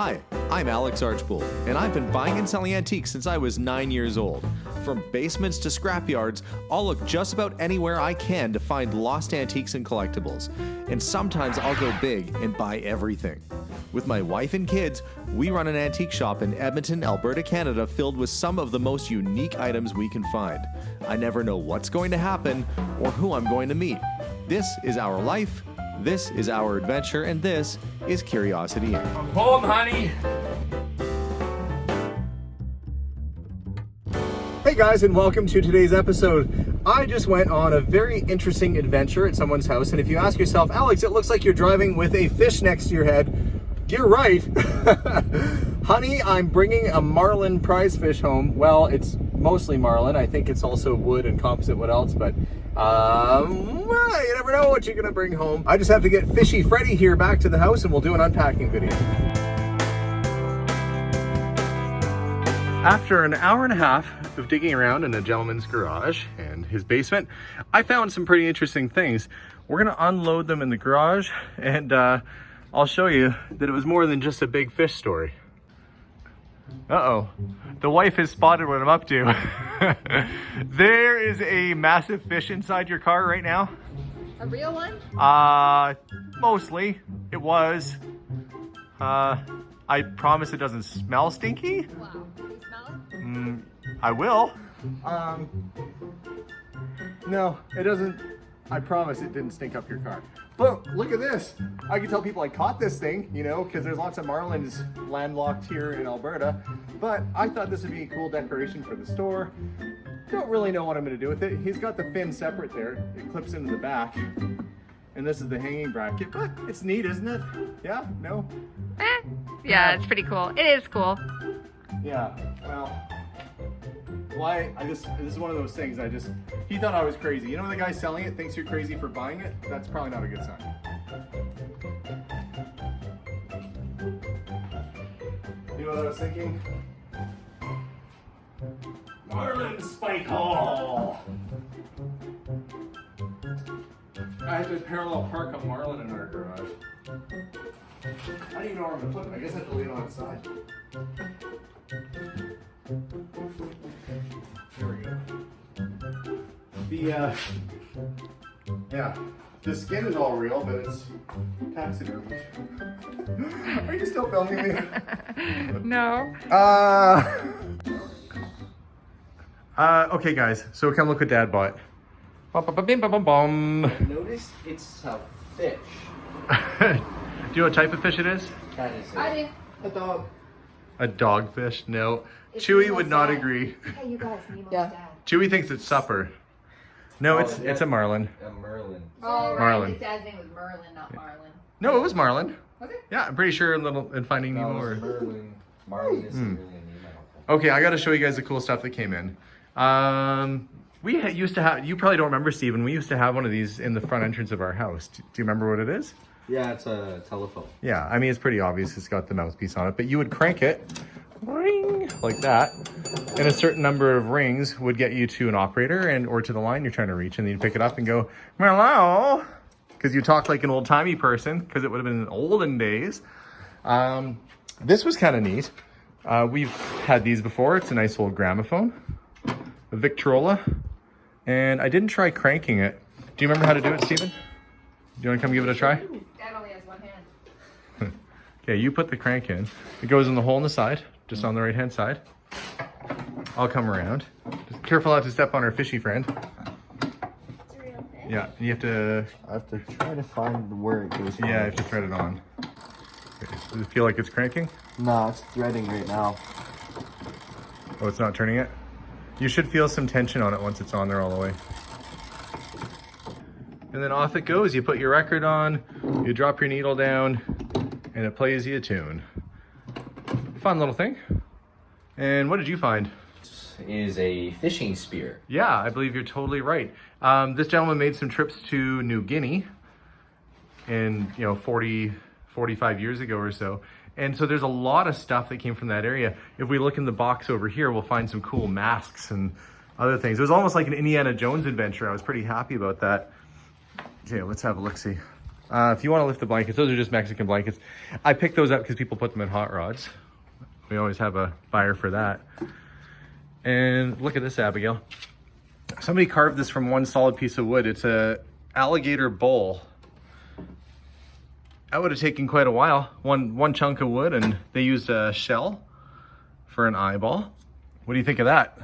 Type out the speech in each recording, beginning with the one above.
Hi, I'm Alex Archbold, and I've been buying and selling antiques since I was 9 years old. From basements to scrapyards, I'll look just about anywhere I can to find lost antiques and collectibles. And sometimes I'll go big and buy everything. With my wife and kids, we run an antique shop in Edmonton, Alberta, Canada, filled with some of the most unique items we can find. I never know what's going to happen or who I'm going to meet. This is our life, this is our adventure, and this is Curiosity Inc. I'm home, honey. Hey guys, and welcome to today's episode. I just went on a very interesting adventure at someone's house, and if you ask yourself, Alex, it looks like you're driving with a fish next to your head, you're right. Honey, I'm bringing a marlin prize fish home. Well, it's mostly marlin. I think it's also wood and composite, what else, but well, you never know what you're gonna bring home. I just have to get Fishy Freddy here back to the house and we'll do an unpacking video. After an hour and a half of digging around in a gentleman's garage and his basement, I found some pretty interesting things. We're gonna unload them in the garage, and I'll show you that it was more than just a big fish story. Uh-oh, the wife has spotted what I'm up to. There is a massive fish inside your car right now. A real one? Mostly. It was. I promise it doesn't smell stinky. Wow. Can you smell it? I will. No, it doesn't. I promise it didn't stink up your car. But look at this. I can tell people I caught this thing, you know, because there's lots of marlins landlocked here in Alberta. But I thought this would be a cool decoration for the store. Don't really know what I'm going to do with it. He's got the fin separate there. It clips into the back. And this is the hanging bracket. But it's neat, isn't it? Yeah? No? Yeah, it's pretty cool. It is cool. Yeah, well, this is one of those things, he thought I was crazy. You know when the guy selling it thinks you're crazy for buying it? That's probably not a good sign. You know what I was thinking? Marlin Spike Hall! I had to parallel park a marlin in our garage. I don't even know where I'm gonna put it. I guess I have to leave it on its side. There we go. The skin is all real, but it's taxidermy. Are you still filming me? No. Okay guys, so come look what Dad bought. Notice it's a fish. Do you know what type of fish it is? That is I it. do. A dog. A dogfish? No. It's Chewy Nemo's would not dad. agree. Hey, you guys, Nemo's Yeah. dad. Chewy thinks it's supper. No, it's a marlin. A merlin. Oh, right. Marlin. His dad's name was Merlin, not Marlin. No, it was marlin. Was it? Yeah, I'm pretty sure in Finding No, Nemo. it's merlin. Marlin isn't really a name, I don't think. Okay, I got to show you guys the cool stuff that came in. Used to have. You probably don't remember, Steven. We used to have one of these in the front entrance of our house. Do you remember what it is? Yeah, it's a telephone. Yeah, I mean it's pretty obvious. It's got the mouthpiece on it, but you would crank it, ring, like that, and a certain number of rings would get you to an operator or to the line you're trying to reach, and then you pick it up and go, hello, because you talk like an old timey person, because it would have been in olden days. This was kind of neat. We've had these before. It's a nice old gramophone, a Victrola, and I didn't try cranking it. Do you remember how to do it, Steven? Do you want to come give it a try? Dad only has one hand. Okay, you put the crank in. It goes in the hole in the side, just on the right-hand side. I'll come around. Just careful not to step on our fishy friend. It's a real fish. Yeah, you have to, I have to try to find where it goes. yeah, you have to thread it on. Okay, does it feel like it's cranking? No, it's threading right now. Oh, it's not turning it? You should feel some tension on it once it's on there all the way. And then off it goes. You put your record on, you drop your needle down, and it plays you a tune. Fun little thing. And what did you find? Is a fishing spear. Yeah, I believe you're totally right. This gentleman made some trips to New Guinea in, 45 years ago or so. And so there's a lot of stuff that came from that area. If we look in the box over here, we'll find some cool masks and other things. It was almost like an Indiana Jones adventure. I was pretty happy about that. Okay, let's have a look-see. If you want to lift the blankets, those are just Mexican blankets. I picked those up because people put them in hot rods. We always have a buyer for that. And look at this, Abigail. Somebody carved this from one solid piece of wood. It's a alligator bowl. That would have taken quite a while. One chunk of wood, and they used a shell for an eyeball. What do you think of that?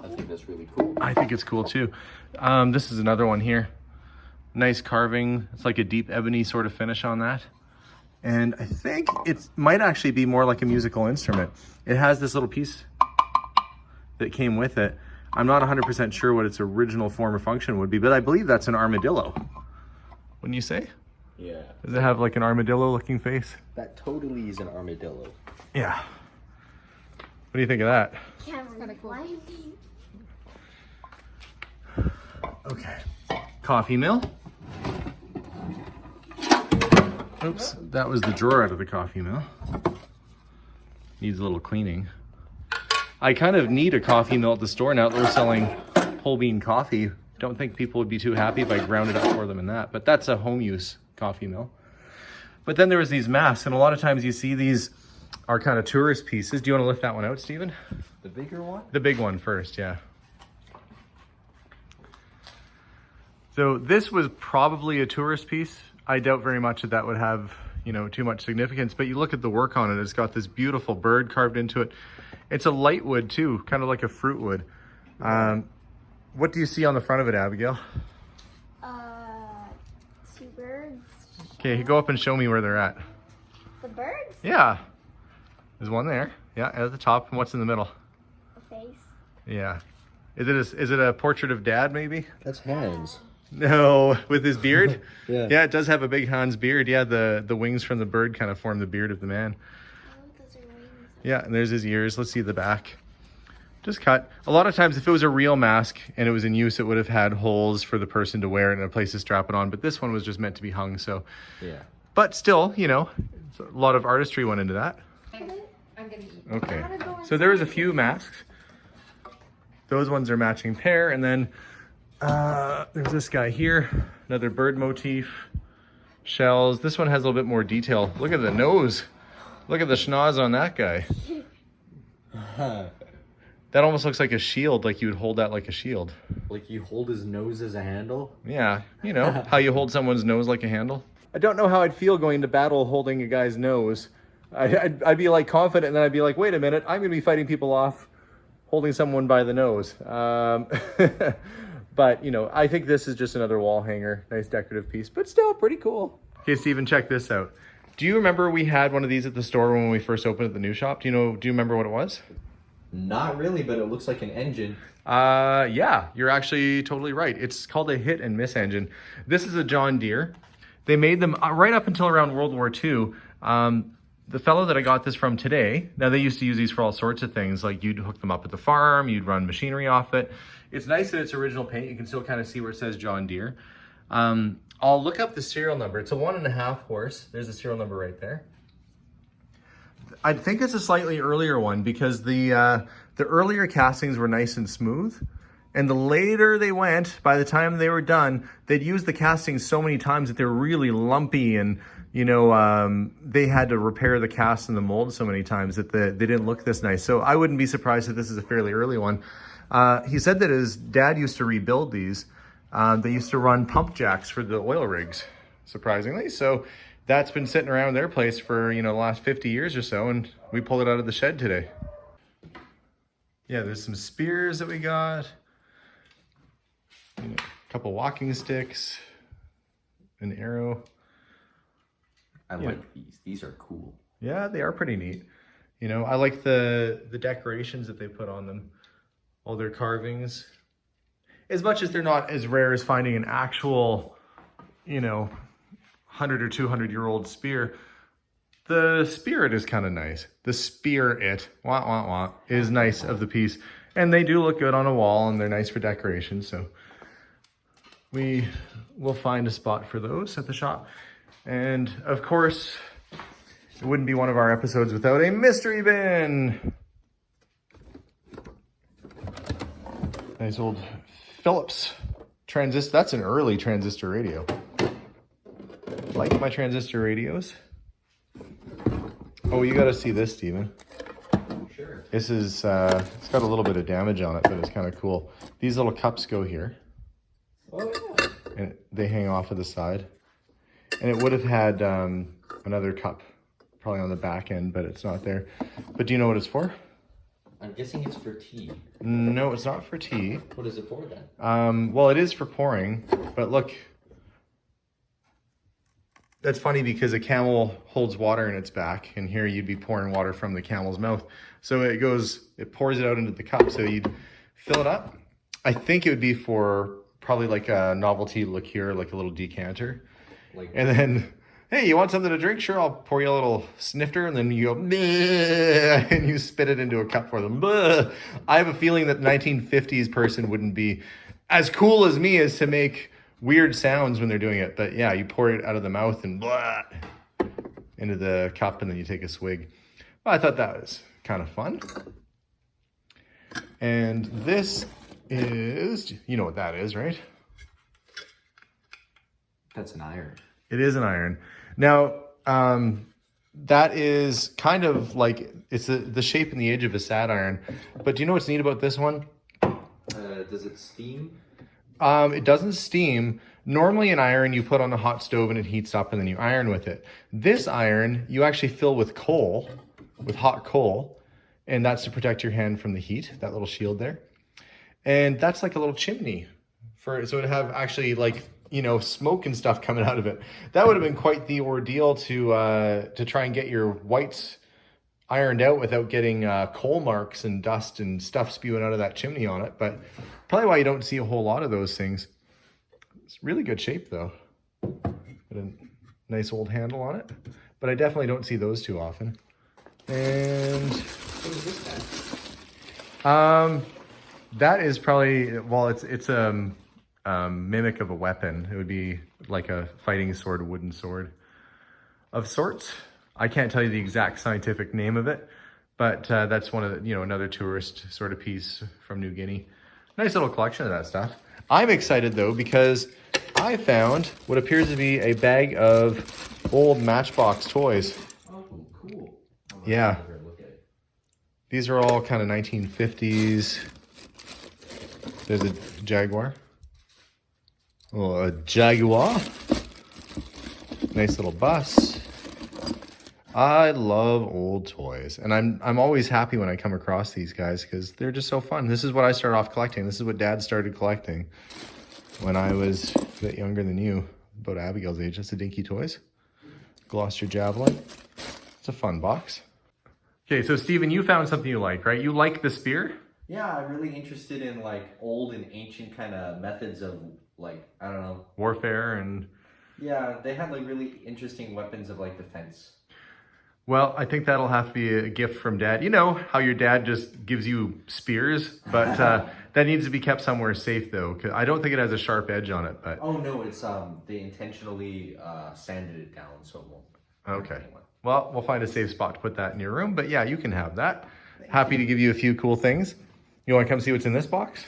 I think that's really cool. I think it's cool too. This is another one here. Nice carving. It's like a deep ebony sort of finish on that. And I think it might actually be more like a musical instrument. It has this little piece that came with it. I'm not 100% sure what its original form or function would be, but I believe that's an armadillo. Wouldn't you say? Yeah. Does it have like an armadillo looking face? That totally is an armadillo. Yeah. What do you think of that? Kinda cool. Okay. Coffee mill. Oops, that was the drawer out of the coffee mill. Needs a little cleaning. I kind of need a coffee mill at the store now that we're selling whole bean coffee. Don't think people would be too happy if I ground it up for them in that, but that's a home use coffee mill. But then there was these masks, and a lot of times you see these are kind of tourist pieces. Do you want to lift that one out, Stephen? The bigger one? The big one first, yeah. So this was probably a tourist piece. I doubt very much that would have, you know, too much significance, but you look at the work on it, it's got this beautiful bird carved into it. It's a light wood too, kind of like a fruit wood. What do you see on the front of it, Abigail? 2 birds. Okay, go up and show me where they're at. The birds? Yeah, there's one there. Yeah, at the top. And what's in the middle? The face. Yeah. Is it a portrait of Dad, maybe? That's Hans. No, with his beard? Yeah. Yeah, it does have a big Hans beard. Yeah, the wings from the bird kind of form the beard of the man. Oh, those are wings. Yeah, and there's his ears. Let's see the back. Just cut. A lot of times, if it was a real mask and it was in use, it would have had holes for the person to wear it and a place to strap it on. But this one was just meant to be hung, so. Yeah. But still, you know, a lot of artistry went into that. I'm gonna eat. Okay. I wanna go So there was a few masks. Those ones are matching pair. And then there's this guy here. Another bird motif. Shells. This one has a little bit more detail. Look at the nose. Look at the schnoz on that guy. That almost looks like a shield, like you would hold that like a shield. Like you hold his nose as a handle? Yeah, you know, how you hold someone's nose like a handle. I don't know how I'd feel going to battle holding a guy's nose. I'd be like confident, and then I'd be like, wait a minute, I'm going to be fighting people off holding someone by the nose. But, you know, I think this is just another wall hanger. Nice decorative piece, but still pretty cool. Okay, Steven, check this out. Do you remember we had one of these at the store when we first opened at the new shop? Do you remember what it was? Not really, but it looks like an engine. Yeah, you're actually totally right. It's called a hit and miss engine. This is a John Deere. They made them right up until around World War II. The fellow that I got this from today, now they used to use these for all sorts of things, like you'd hook them up at the farm, you'd run machinery off it. It's nice that it's original paint. You can still kind of see where it says John Deere. I'll look up the serial number. It's a 1.5 horse. There's the serial number right there. I think it's a slightly earlier one because the earlier castings were nice and smooth. And the later they went, by the time they were done, they'd used the castings so many times that they're really lumpy, and you know, they had to repair the cast and the mold so many times that they didn't look this nice. So I wouldn't be surprised if this is a fairly early one. He said that his dad used to rebuild these. They used to run pump jacks for the oil rigs, surprisingly. So that's been sitting around their place for, you know, the last 50 years or so, and we pulled it out of the shed today. Yeah, there's some spears that we got. You know, a couple walking sticks, an arrow. I like these. These are cool. Yeah, they are pretty neat. You know, I like the decorations that they put on them. All their carvings. As much as they're not as rare as finding an actual, you know, 100 or 200-year-old spear, the spirit is kind of nice. The spirit, is nice of the piece. And they do look good on a wall, and they're nice for decoration, so we will find a spot for those at the shop. And of course, it wouldn't be one of our episodes without a mystery bin. Nice old Philips transistor. That's an early transistor radio. Like my transistor radios. Oh, you got to see this, Steven. Sure. This is, it's got a little bit of damage on it, but it's kind of cool. These little cups go here. Oh, yeah. And they hang off of the side. And it would have had another cup probably on the back end, but it's not there. But do you know what it's for? I'm guessing it's for tea. No, it's not for tea. What is it for then? Well, it is for pouring, but look. That's funny because a camel holds water in its back, and here you'd be pouring water from the camel's mouth. So it pours it out into the cup. So you'd fill it up. I think it would be for probably like a novelty liqueur, like a little decanter. And then, hey, you want something to drink? Sure, I'll pour you a little snifter, and then you go, bleh, and you spit it into a cup for them. Bleh. I have a feeling that the 1950s person wouldn't be as cool as me as to make weird sounds when they're doing it. But yeah, you pour it out of the mouth and blah, into the cup, and then you take a swig. Well, I thought that was kind of fun. And this is, you know what that is, right? That's an iron. It is an iron. Now, that is kind of like, it's the shape and the edge of a sad iron. But do you know what's neat about this one? Does it steam? It doesn't steam. Normally an iron you put on a hot stove and it heats up and then you iron with it. This iron you actually fill with coal, with hot coal, and that's to protect your hand from the heat, that little shield there. And that's like a little chimney so it'd have actually like, you know, smoke and stuff coming out of it. That would have been quite the ordeal to try and get your whites ironed out without getting coal marks and dust and stuff spewing out of that chimney on it. But probably why you don't see a whole lot of those things. It's really good shape though. Got a nice old handle on it. But I definitely don't see those too often. And What is this guy? that is probably, well, it's a mimic of a weapon. It would be like a fighting sword, a wooden sword of sorts. I can't tell you the exact scientific name of it, but that's one of the, you know, another tourist sort of piece from New Guinea. Nice little collection of that stuff. I'm excited though, because I found what appears to be a bag of old Matchbox toys. Oh, cool. Yeah. Look at it. These are all kind of 1950s. There's a Jaguar. Oh, a Jaguar. Nice little bus. I love old toys, and I'm always happy when I come across these guys because they're just so fun. This is what I started off collecting. This is what Dad started collecting when I was a bit younger than you, about Abigail's age. That's the Dinky Toys. Gloucester Javelin. It's a fun box. Okay, so Steven, you found something you like, right? You like the spear? Yeah, I'm really interested in like old and ancient kind of methods of like, I don't know. Warfare and... Yeah, they had like really interesting weapons of like defense. Well, I think that'll have to be a gift from Dad. You know how your dad just gives you spears, but that needs to be kept somewhere safe though. 'Cause I don't think it has a sharp edge on it, but... Oh no, it's they intentionally sanded it down so it won't. Okay. Well, we'll find a safe spot to put that in your room, but yeah, you can have that. Happy to give you a few cool things. You want to come see what's in this box?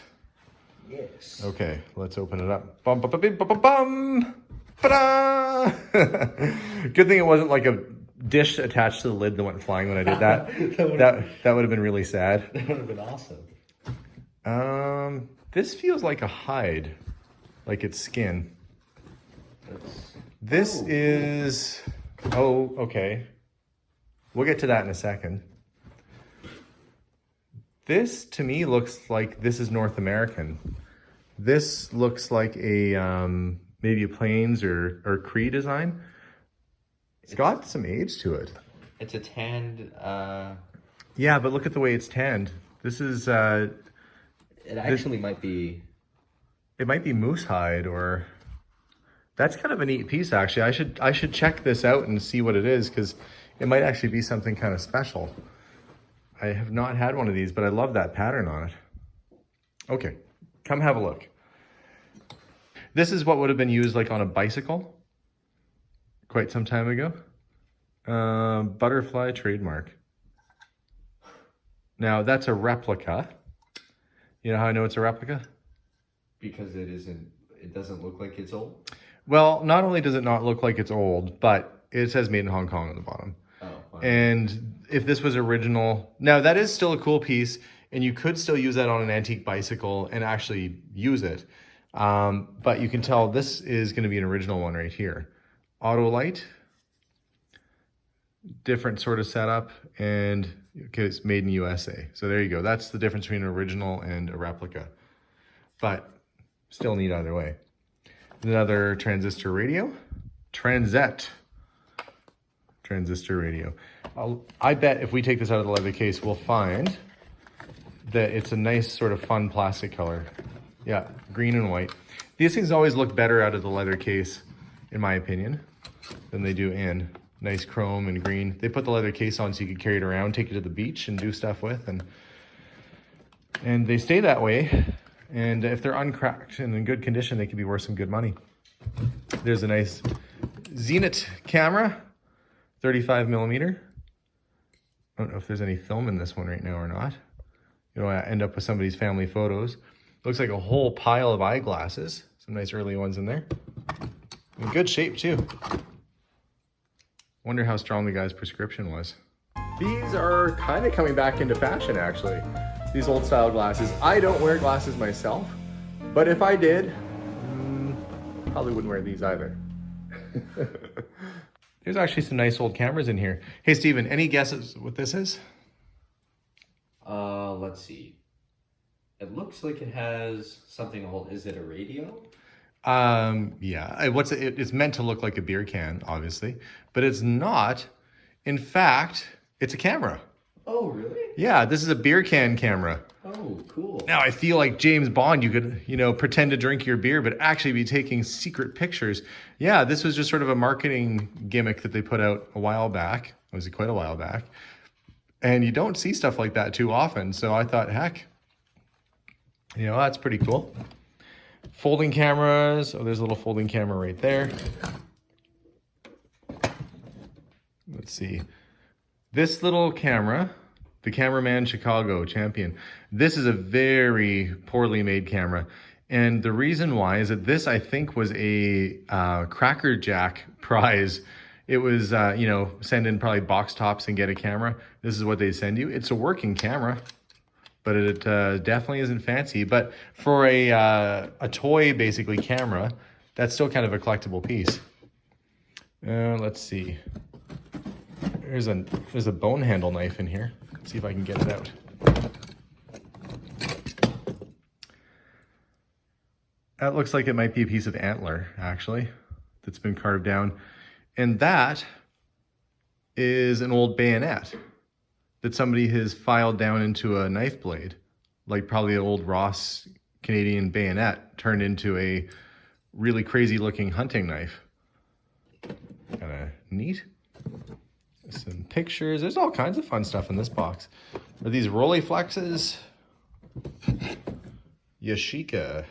Yes. Okay, let's open it up. Bum, bum, bum, bum, bum, bum. Ta-da! Good thing it wasn't like a dish attached to the lid that went flying when I did that. that would have been really sad. That would have been awesome. This feels like a hide, like it's skin. This is... Oh, okay. We'll get to that in a second. This, to me, looks like this is North American. This looks like a maybe a Plains or Cree design. It's got some age to it. It's a tanned... Yeah, but look at the way it's tanned. This is... It actually might be... It might be moose hide or... That's kind of a neat piece, actually. I should check this out and see what it is, because it might actually be something kind of special. I have not had one of these, but I love that pattern on it. Okay, come have a look. This is what would have been used like on a bicycle quite some time ago. Butterfly trademark. Now that's a replica. You know how I know it's a replica? Because it doesn't look like it's old? Well, not only does it not look like it's old, but it says made in Hong Kong on the bottom. Oh, wow. And if this was original, now that is still a cool piece, and you could still use that on an antique bicycle and actually use it. But you can tell this is going to be an original one right here. Auto light, different sort of setup, and okay, it's made in USA. So there you go. That's the difference between an original and a replica. But still neat either way. Another transistor radio. Transistor radio. I bet if we take this out of the leather case, we'll find that it's a nice sort of fun plastic color. Yeah, green and white. These things always look better out of the leather case, in my opinion, than they do in. Nice chrome and green. They put the leather case on so you could carry it around, take it to the beach and do stuff with. And they stay that way. And if they're uncracked and in good condition, they could be worth some good money. There's a nice Zenit camera, 35 millimeter. I don't know if there's any film in this one right now or not. You know, I end up with somebody's family photos. Looks like a whole pile of eyeglasses. Some nice early ones in there. In good shape too. Wonder how strong the guy's prescription was. These are kind of coming back into fashion actually. These old style glasses. I don't wear glasses myself, but if I did, probably wouldn't wear these either. There's actually some nice old cameras in here. Hey Steven, any guesses what this is? Let's see. It looks like it has something old. Is it a radio? Yeah. It's meant to look like a beer can, obviously, but it's not. In fact, it's a camera. Oh, really? Yeah, this is a beer can camera. Oh, cool. Now I feel like James Bond, you could, pretend to drink your beer, but actually be taking secret pictures. Yeah, this was just sort of a marketing gimmick that they put out a while back. It was quite a while back. And you don't see stuff like that too often. So I thought, heck, that's pretty cool. Folding cameras. Oh, there's a little folding camera right there. Let's see. This little camera, the Cameraman Chicago Champion. This is a very poorly made camera. And the reason why is that this, I think, was a Cracker Jack prize. It was, send in probably box tops and get a camera. This is what they send you. It's a working camera, but it definitely isn't fancy. But for a toy, basically, camera, that's still kind of a collectible piece. Let's see. There's a bone handle knife in here. Let's see if I can get it out. That looks like it might be a piece of antler, actually, that's been carved down. And that is an old bayonet that somebody has filed down into a knife blade, like probably an old Ross Canadian bayonet turned into a really crazy looking hunting knife. Kind of neat. Some pictures. There's all kinds of fun stuff in this box. Are these Rolleiflexes? Yashica.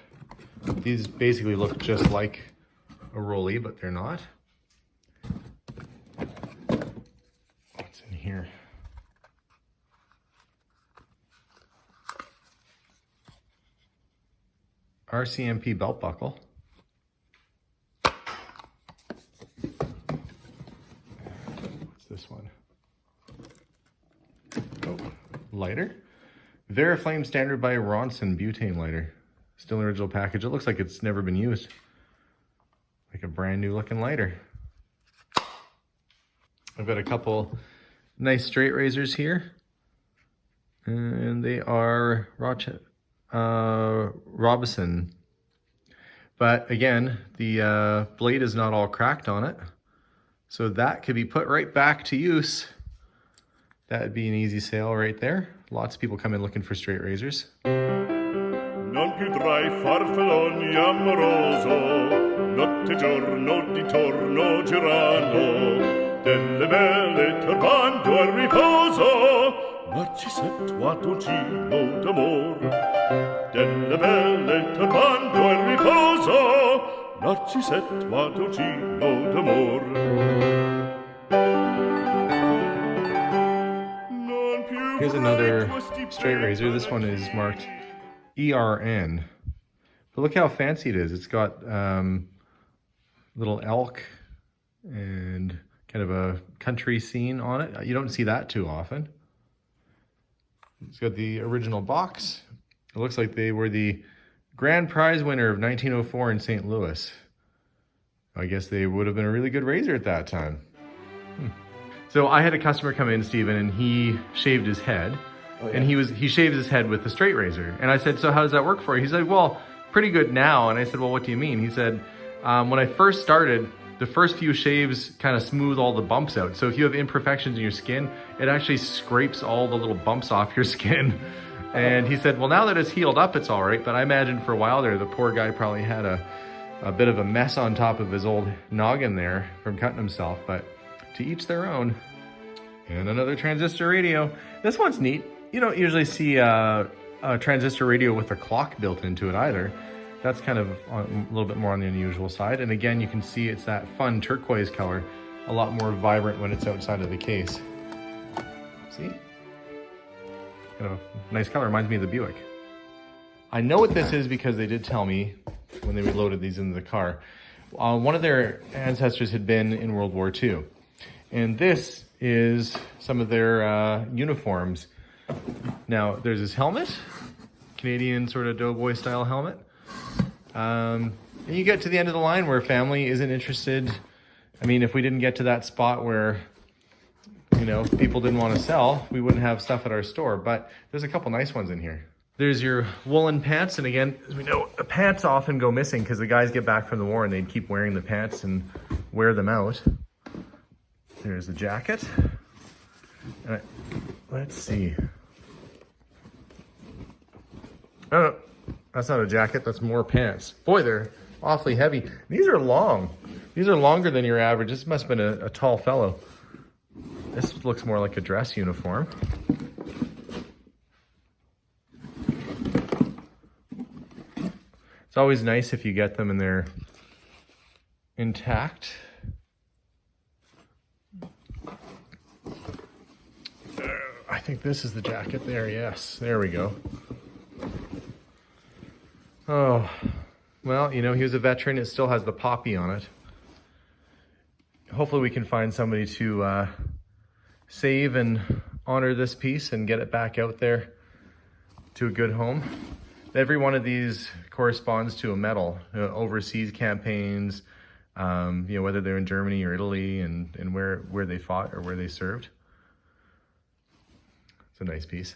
These basically look just like a Rolly, but they're not. What's in here? RCMP belt buckle. What's this one? Oh, lighter. Veriflame Standard by Ronson butane lighter. Still original package. It looks like it's never been used. Like a brand new looking lighter. I've got a couple nice straight razors here. And they are Robison. But again, the blade is not all cracked on it. So that could be put right back to use. That would be an easy sale right there. Lots of people come in looking for straight razors. Non più tra I farfalloni amoroso, notte giorno di torno girano, delle belle turbando al riposo, Narcisetto Antoncino d'amor. Delle belle turbando al riposo, Narcisetto Antoncino d'amor. Here's another straight razor. This one is marked ERN. But look how fancy it is. It's got little elk and kind of a country scene on it. You don't see that too often. It's got the original box. It looks like they were the grand prize winner of 1904 in St. Louis. I guess they would have been a really good razor at that time. So I had a customer come in, Stephen, and he shaved his head. Oh, yeah. And he shaved his head with the straight razor. And I said, so how does that work for you? He said, well, pretty good now. And I said, well, what do you mean? He said, when I first started, the first few shaves kind of smooth all the bumps out. So if you have imperfections in your skin, it actually scrapes all the little bumps off your skin. And he said, well, now that it's healed up, it's all right. But I imagine for a while there, the poor guy probably had a bit of a mess on top of his old noggin there from cutting himself. But to each their own. And another transistor radio. This one's neat. You don't usually see a transistor radio with a clock built into it either. That's kind of a little bit more on the unusual side. And again, you can see it's that fun turquoise color, a lot more vibrant when it's outside of the case. See? Kind of a nice color, reminds me of the Buick. I know what this is because they did tell me when they reloaded these into the car. One of their ancestors had been in World War II. And this is some of their uniforms. Now, there's this helmet, Canadian sort of doughboy style helmet. And you get to the end of the line where family isn't interested. I mean, if we didn't get to that spot where, you know, people didn't want to sell, we wouldn't have stuff at our store. But there's a couple nice ones in here. There's your woolen pants. And again, as we know, the pants often go missing because the guys get back from the war and they'd keep wearing the pants and wear them out. There's the jacket. Let's see. Oh, that's not a jacket, that's more pants. Boy, they're awfully heavy. These are long. These are longer than your average. This must have been a tall fellow. This looks more like a dress uniform. It's always nice if you get them and they're intact. I think this is the jacket there, yes. There we go. Oh, well, you know, he was a veteran. It still has the poppy on it. Hopefully we can find somebody to save and honor this piece and get it back out there to a good home. Every one of these corresponds to a medal, overseas campaigns, you know, whether they're in Germany or Italy and where they fought or where they served. It's a nice piece.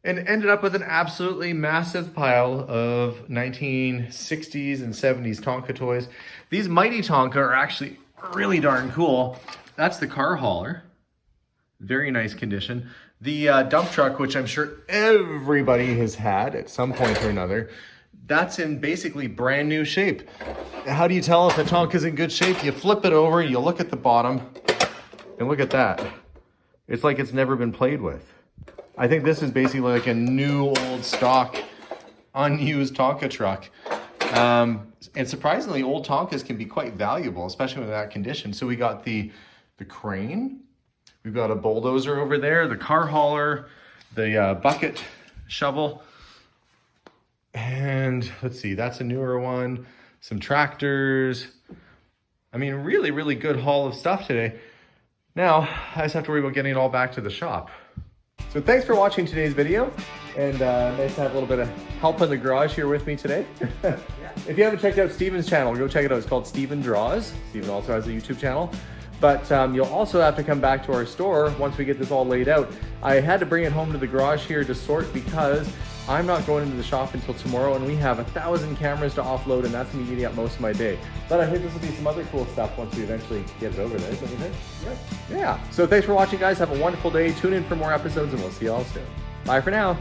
And ended up with an absolutely massive pile of 1960s and 70s Tonka toys. These mighty Tonka are actually really darn cool. That's the car hauler. Very nice condition. The dump truck, which I'm sure everybody has had at some point or another, that's in basically brand new shape. How do you tell if a Tonka's in good shape? You flip it over, you look at the bottom, and look at that. It's like it's never been played with. I think this is basically like a new old stock, unused Tonka truck. And surprisingly, old Tonkas can be quite valuable, especially in that condition. So we got the crane, we've got a bulldozer over there, the car hauler, the bucket shovel. And let's see, that's a newer one. Some tractors. I mean, really, really good haul of stuff today. Now, I just have to worry about getting it all back to the shop. So thanks for watching today's video, and nice to have a little bit of help in the garage here with me today. If you haven't checked out Steven's channel, go check it out. It's called Steven Draws. Steven also has a YouTube channel. But you'll also have to come back to our store once we get this all laid out. I had to bring it home to the garage here to sort because I'm not going into the shop until tomorrow, and we have 1,000 cameras to offload, and that's going to be eating up most of my day. But I think this will be some other cool stuff once we eventually get it over there, don't you think? Yeah. So thanks for watching, guys. Have a wonderful day. Tune in for more episodes, and we'll see you all soon. Bye for now.